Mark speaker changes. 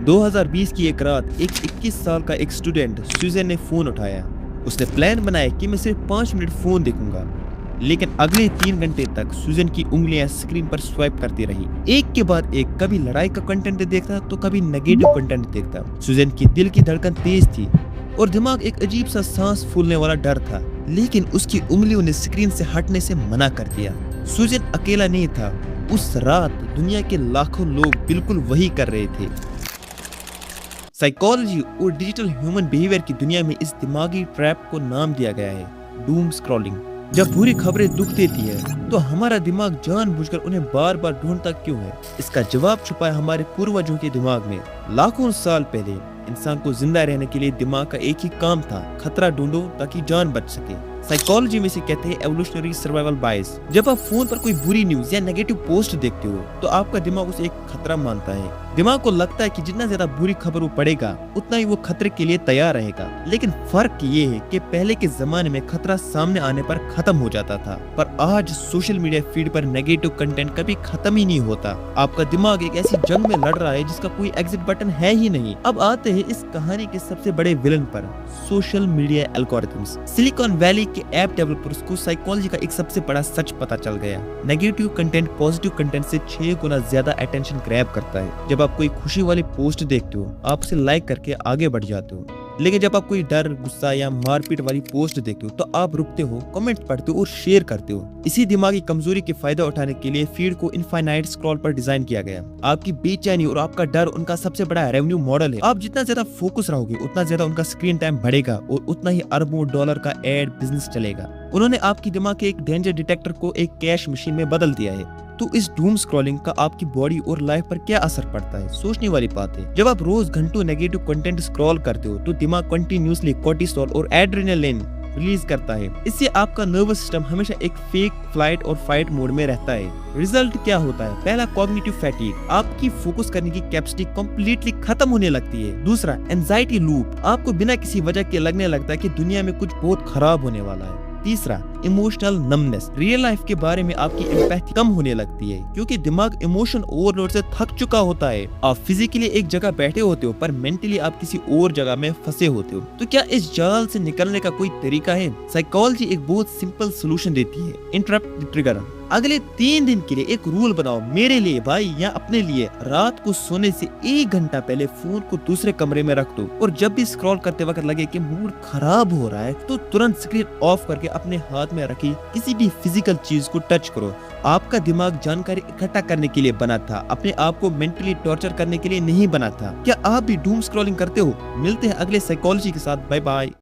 Speaker 1: 2020 की एक रात एक 21 साल का एक स्टूडेंट सुजन ने फोन उठाया। उसने प्लान बनाया कि मैं सिर्फ 5 मिनट फोन देखूंगा, लेकिन अगले 3 घंटे तक सुजन की उंगलियां स्क्रीन पर स्वाइप करती रही, एक के बाद एक। कभी लड़ाई का कंटेंट देखता तो कभी नेगेटिव कंटेंट देखता। सुजन की दिल की धड़कन तेज थी और दिमाग एक अजीब सा सांस फूलने वाला डर था, लेकिन उसकी उंगलियों ने स्क्रीन से हटने से मना कर दिया। सुजन अकेला नहीं था। उस रात दुनिया के लाखों लोग बिल्कुल वही कर रहे थे। साइकोलॉजी और डिजिटल ह्यूमन बिहेवियर की दुनिया में इस दिमागी ट्रैप को नाम दिया गया है डूम स्क्रॉलिंग। जब बुरी खबरें दुख देती है तो हमारा दिमाग जानबूझकर उन्हें बार बार ढूंढता क्यों है? इसका जवाब छुपा है हमारे पूर्वजों के दिमाग में। लाखों साल पहले इंसान को जिंदा रहने के लिए दिमाग का एक ही काम था, खतरा ढूंढो ताकि जान बच सके। साइकोलॉजी में से कहते हैं एवोल्यूशनरी सर्वाइवल बायस। जब आप फोन पर कोई बुरी न्यूज या नेगेटिव पोस्ट देखते हो तो आपका दिमाग उसे एक खतरा मानता है। दिमाग को लगता है कि जितना ज्यादा बुरी खबर वो पढ़ेगा उतना ही वो खतरे के लिए तैयार रहेगा। लेकिन फर्क ये है कि पहले के जमाने में खतरा सामने आने पर खत्म हो जाता था, पर आज सोशल मीडिया फीड पर नेगेटिव कंटेंट कभी खत्म ही नहीं होता। आपका दिमाग एक ऐसी जंग में लड़ रहा है जिसका कोई एग्जिट बटन है ही नहीं। अब आते हैं इस कहानी के सबसे बड़े विलन पर, social media algorithms. Silicon valley के ऐप डेवलपर्स को साइकोलॉजी का एक सबसे बड़ा सच पता चल गया। नेगेटिव कंटेंट पॉजिटिव कंटेंट से 6 गुना ज्यादा अटेंशन ग्रैब करता है। जब आप कोई खुशी वाली पोस्ट देखते हो आप उसे लाइक करके आगे बढ़ जाते हो, लेकिन जब आप कोई डर, गुस्सा या मारपीट वाली पोस्ट देखते हो तो आप रुकते हो, कमेंट पढ़ते हो और शेयर करते हो। इसी दिमागी कमजोरी के फायदा उठाने के लिए फीड को इनफाइनाइट स्क्रॉल पर डिजाइन किया गया। आपकी बेचैनी और आपका डर उनका सबसे बड़ा रेवेन्यू मॉडल है। आप जितना ज्यादा फोकस रहोगे उतना ज्यादा उनका स्क्रीन टाइम बढ़ेगा और उतना ही अरबों डॉलर का एड बिजनेस चलेगा। उन्होंने आपकी दिमाग के एक डेंजर डिटेक्टर को एक कैश मशीन में बदल दिया है। तो इस डूम स्क्रॉलिंग का आपकी बॉडी और लाइफ पर क्या असर पड़ता है? सोचने वाली बात है। जब आप रोज घंटों नेगेटिव कंटेंट स्क्रॉल करते हो तो दिमाग कंटिन्यूअसली कोर्टिसोल और एड्रेनालिन रिलीज करता है। इससे आपका नर्वस सिस्टम हमेशा एक फेक फ्लाइट और फाइट मोड में रहता है। रिजल्ट क्या होता है? पहला, कॉग्निटिव फैटीग, आपकी फोकस करने की कैपेसिटी कंप्लीटली खत्म होने लगती है। दूसरा, एंजाइटी लूप, आपको बिना किसी वजह के लगने लगता है कि दुनिया में कुछ बहुत खराब होने वाला है। तीसरा, इमोशनल नमनेस, रियल लाइफ के बारे में आपकी एम्पैथी कम होने लगती है क्योंकि दिमाग इमोशन ओवरलोड से थक चुका होता है। आप फिजिकली एक जगह बैठे होते हो पर मेंटली आप किसी और जगह में फंसे होते हो। तो क्या इस जाल से निकलने का कोई तरीका है? साइकोलॉजी एक बहुत सिंपल सोल्यूशन देती है, इंटरप्ट द ट्रिगर। अगले 3 दिन के लिए एक रूल बनाओ, मेरे लिए भाई या अपने लिए। रात को सोने से 1 घंटा पहले फोन को दूसरे कमरे में रख दो और जब भी स्क्रॉल करते वक्त लगे कि मूड खराब हो रहा है तो तुरंत स्क्रीन ऑफ करके अपने हाथ में रखी किसी भी फिजिकल चीज को टच करो। आपका दिमाग जानकारी इकट्ठा करने के लिए बना था, अपने आप को मेंटली टॉर्चर करने के लिए नहीं बना था। क्या आप भी डूम स्क्रॉलिंग करते हो? मिलते हैं अगले साइकोलॉजी के साथ। Bye bye.